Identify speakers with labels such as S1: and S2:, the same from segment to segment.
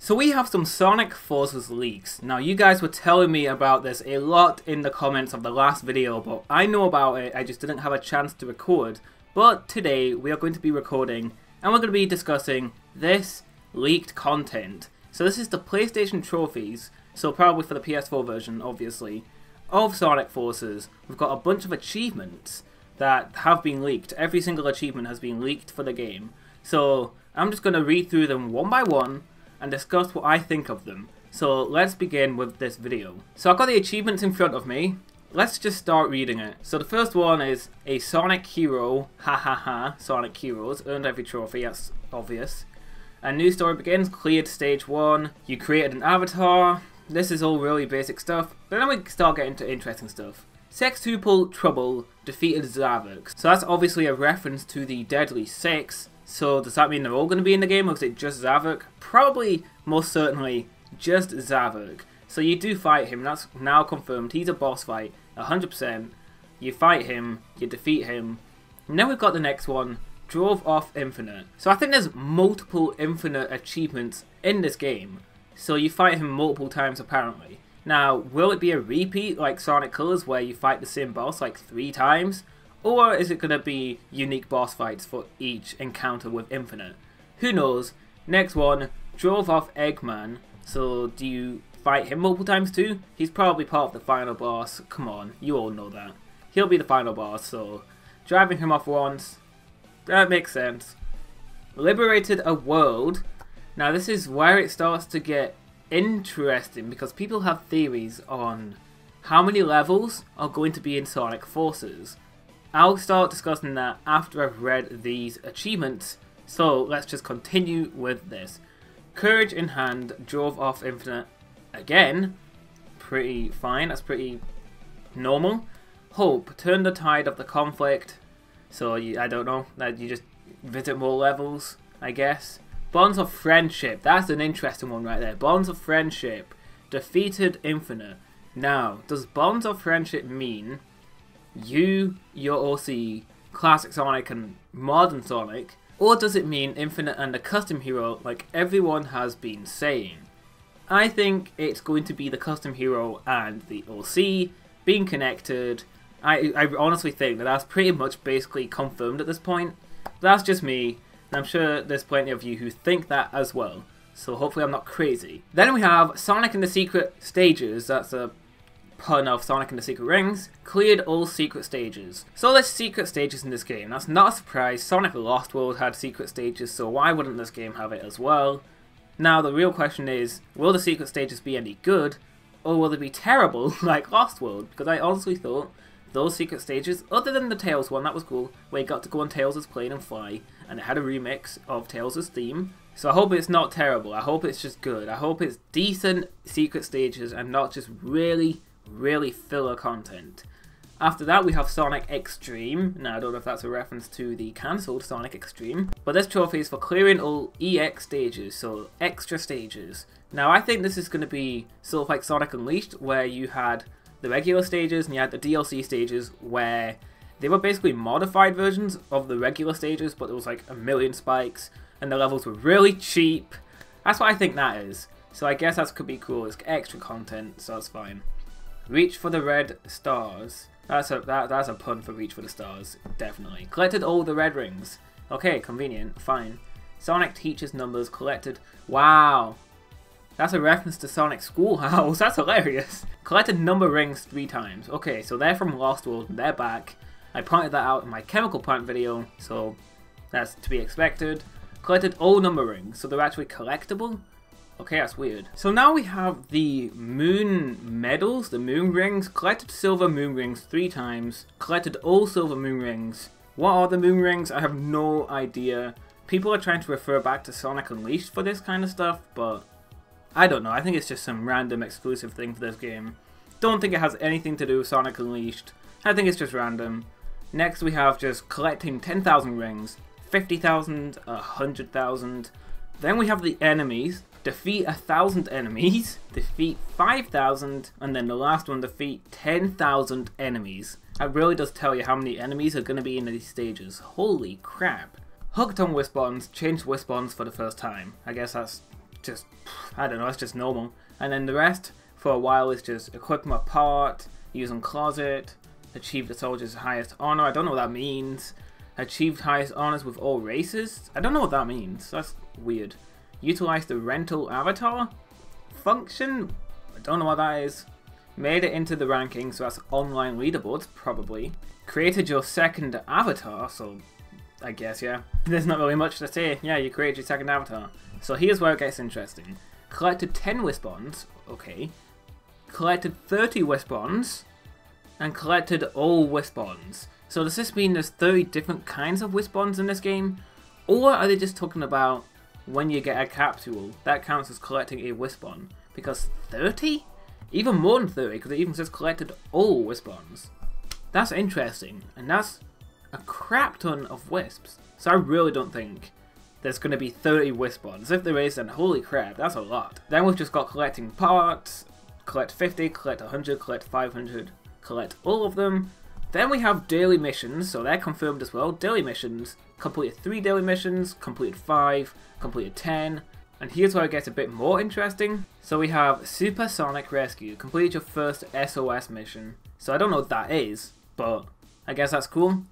S1: So we have some Sonic Forces leaks. Now you guys were telling me about this a lot in the comments of the last video, but I know about it, I just didn't have a chance to record. But today we are going to be recording and we're going to be discussing this leaked content. So this is the PlayStation trophies, so probably for the PS4 version obviously, of Sonic Forces. We've got a bunch of achievements that have been leaked. Every single achievement has been leaked for the game. So I'm just going to read through them one by one and discuss what I think of them. So let's begin with this video. So I've got the achievements in front of me. Let's just start reading it. So the first one is a Sonic Hero, ha ha ha, Sonic Heroes, earned every trophy, that's obvious. A new story begins, cleared stage 1, you created an avatar. This is all really basic stuff, but then we start getting to interesting stuff. Sextuple Trouble defeated Zavok. So that's obviously a reference to the Deadly Six. So does that mean they're all going to be in the game, or is it just Zavok? Probably, most certainly, just Zavok. So you do fight him, that's now confirmed. He's a boss fight, 100%. You fight him, you defeat him. And then we've got the next one, Drove Off Infinite. So I think there's multiple Infinite achievements in this game. So you fight him multiple times apparently. Now, will it be a repeat like Sonic Colors where you fight the same boss like 3 times? Or is it going to be unique boss fights for each encounter with Infinite? Who knows? Next one, Drove Off Eggman. So do you fight him multiple times too? He's probably part of the final boss. Come on, you all know that. He'll be the final boss, so driving him off once, that makes sense. Liberated a World. Now this is where it starts to get interesting because people have theories on how many levels are going to be in Sonic Forces. I'll start discussing that after I've read these achievements, so let's just continue with this. Courage in Hand, Drove Off Infinite. Again, pretty fine, that's pretty normal. Hope, turn the tide of the conflict. So, I don't know, that you just visit more levels, I guess. Bonds of Friendship, that's an interesting one right there. Bonds of Friendship, defeated Infinite. Now, does Bonds of Friendship mean you, your OC, Classic Sonic and Modern Sonic, or does it mean Infinite and a custom hero like everyone has been saying? I think it's going to be the custom hero and the OC being connected. I honestly think that that's pretty much basically confirmed at this point. That's just me, and I'm sure there's plenty of you who think that as well, so hopefully I'm not crazy. Then we have Sonic and the Secret Stages, that's a pun of Sonic and the Secret Rings, cleared all secret stages. So there's secret stages in this game, that's not a surprise. Sonic Lost World had secret stages, so why wouldn't this game have it as well? Now the real question is, will the secret stages be any good, or will they be terrible like Lost World? Because I honestly thought those secret stages, other than the Tails one, that was cool, where you got to go on Tails' plane and fly, and it had a remix of Tails' theme. So I hope it's not terrible, I hope it's just good, I hope it's decent secret stages and not just really filler content. After that we have Sonic Extreme. Now I don't know if that's a reference to the cancelled Sonic Extreme, but this trophy is for clearing all EX stages, so extra stages. Now I think this is going to be sort of like Sonic Unleashed, where you had the regular stages and you had the DLC stages where they were basically modified versions of the regular stages, but there was like a million spikes and the levels were really cheap. That's what I think that is. So I guess that could be cool, it's extra content, so that's fine. Reach for the Red Stars. That's a pun for Reach for the Stars, definitely. Collected all the red rings. Okay, convenient, fine. Sonic teaches numbers collected. Wow. That's a reference to Sonic Schoolhouse, that's hilarious. Collected number rings 3 times. Okay, so they're from Lost World and they're back. I pointed that out in my chemical plant video, so that's to be expected. Collected all number rings, so they're actually collectible? Okay, that's weird. So now we have the moon medals, the moon rings. Collected silver moon rings 3 times. Collected all silver moon rings. What are the moon rings? I have no idea. People are trying to refer back to Sonic Unleashed for this kind of stuff, but I don't know. I think it's just some random exclusive thing for this game. Don't think it has anything to do with Sonic Unleashed. I think it's just random. Next we have just collecting 10,000 rings. 50,000, 100,000. Then we have the enemies. Defeat 1,000 enemies, defeat 5,000, and then the last one, defeat 10,000 enemies. That really does tell you how many enemies are going to be in these stages. Holy crap. Hooked on Wispons, changed Wispons for the first time. I guess that's just, I don't know, it's just normal. And then the rest, for a while, is just equip them apart, use them closet, achieve the soldier's highest honor. I don't know what that means. Achieved highest honors with all races. I don't know what that means. That's weird. Utilize the rental avatar function. I don't know what that is. Made it into the ranking, so that's online leaderboards, probably. Created your second avatar, so I guess, yeah. There's not really much to say. Yeah, you created your second avatar. So here's where it gets interesting. Collected 10 Wispons, okay. Collected 30 Wispons, and collected all Wispons. So does this mean there's 30 different kinds of Wispons in this game? Or are they just talking about when you get a capsule, that counts as collecting a Wispon? Because 30? Even more than 30, because it even says collected all Wispons. That's interesting, and that's a crap ton of Wisps. So I really don't think there's going to be 30 Wispons. If there is, then holy crap, that's a lot. Then we've just got collecting parts, collect 50, collect 100, collect 500, collect all of them. Then we have daily missions, so they're confirmed as well. Daily missions, completed 3 daily missions, completed 5, completed 10. And here's where it gets a bit more interesting. So we have Supersonic Rescue, completed your first SOS mission. So I don't know what that is, but I guess that's cool.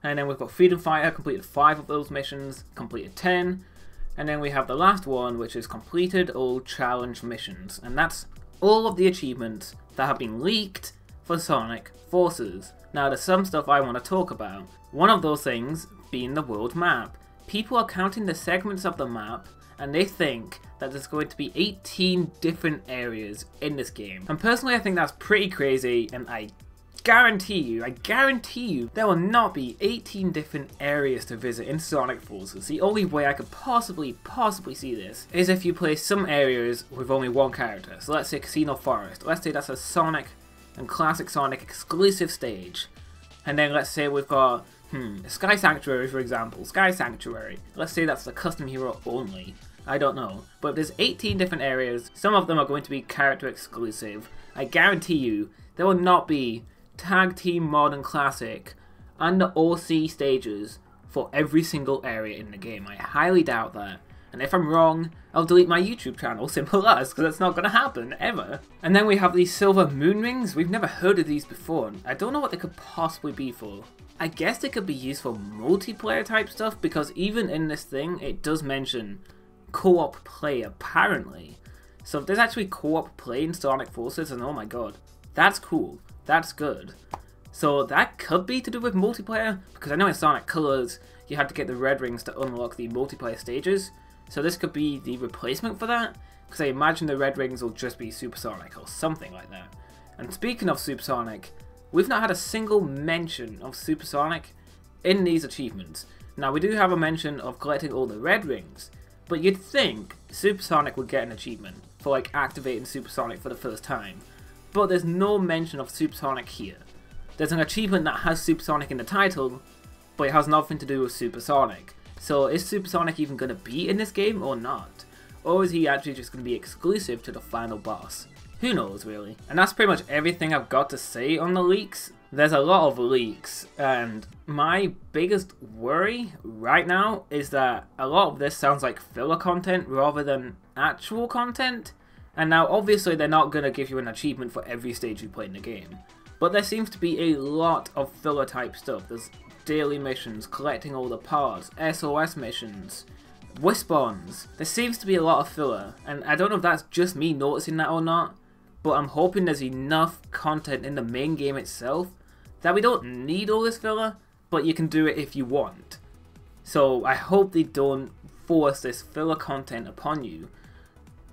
S1: And then we've got Freedom Fighter, completed 5 of those missions, completed 10. And then we have the last one, which is completed all challenge missions. And that's all of the achievements that have been leaked for Sonic Forces. Now there's some stuff I want to talk about. One of those things being the world map. People are counting the segments of the map and they think that there's going to be 18 different areas in this game. And personally I think that's pretty crazy, and I guarantee you, there will not be 18 different areas to visit in Sonic Forces. The only way I could possibly see this is if you play some areas with only one character. So let's say Casino Forest. Let's say that's a Sonic and Classic Sonic exclusive stage. And then let's say we've got Sky Sanctuary, for example. Sky Sanctuary. Let's say that's the custom hero only. I don't know. But if there's 18 different areas, some of them are going to be character exclusive. I guarantee you there will not be Tag Team Modern Classic and the OC stages for every single area in the game. I highly doubt that. And if I'm wrong, I'll delete my YouTube channel, simple as, because that's not going to happen, ever. And then we have these silver moon rings. We've never heard of these before. I don't know what they could possibly be for. I guess they could be used for multiplayer type stuff, because even in this thing, it does mention co-op play, apparently. So if there's actually co-op play in Sonic Forces, then oh my god, that's cool. That's good. So that could be to do with multiplayer, because I know in Sonic Colors, you had to get the red rings to unlock the multiplayer stages. So this could be the replacement for that, because I imagine the red rings will just be Supersonic or something like that. And speaking of Supersonic, we've not had a single mention of Supersonic in these achievements. Now we do have a mention of collecting all the red rings, but you'd think Supersonic would get an achievement for like activating Supersonic for the first time. But there's no mention of Supersonic here. There's an achievement that has Supersonic in the title, but it has nothing to do with Supersonic. So is Supersonic even going to be in this game or not? Or is he actually just going to be exclusive to the final boss? Who knows really? And that's pretty much everything I've got to say on the leaks. There's a lot of leaks, and my biggest worry right now is that a lot of this sounds like filler content rather than actual content. And now obviously they're not going to give you an achievement for every stage you play in the game. But there seems to be a lot of filler type stuff. There's daily missions, collecting all the parts, SOS missions, Wispons. There seems to be a lot of filler, and I don't know if that's just me noticing that or not, but I'm hoping there's enough content in the main game itself that we don't need all this filler, but you can do it if you want. So I hope they don't force this filler content upon you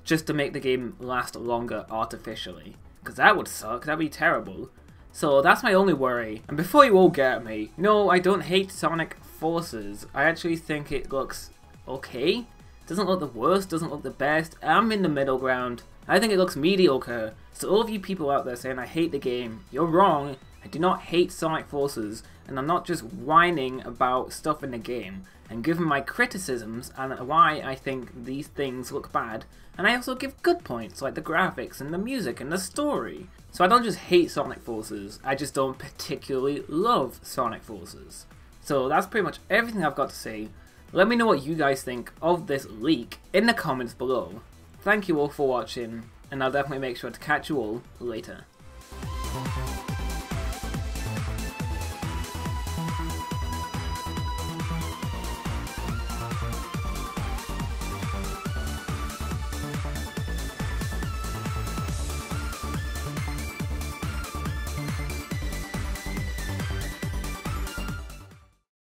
S1: just to make the game last longer artificially, because that would suck, that'd be terrible. So that's my only worry. And before you all get at me, no, I don't hate Sonic Forces. I actually think it looks okay. Doesn't look the worst, doesn't look the best. I'm in the middle ground. I think it looks mediocre. So all of you people out there saying I hate the game, you're wrong. I do not hate Sonic Forces, and I'm not just whining about stuff in the game. I'm giving my criticisms and why I think these things look bad. And I also give good points, like the graphics and the music and the story. So I don't just hate Sonic Forces, I just don't particularly love Sonic Forces. So that's pretty much everything I've got to say. Let me know what you guys think of this leak in the comments below. thank you all for watching, and I'll definitely make sure to catch you all later.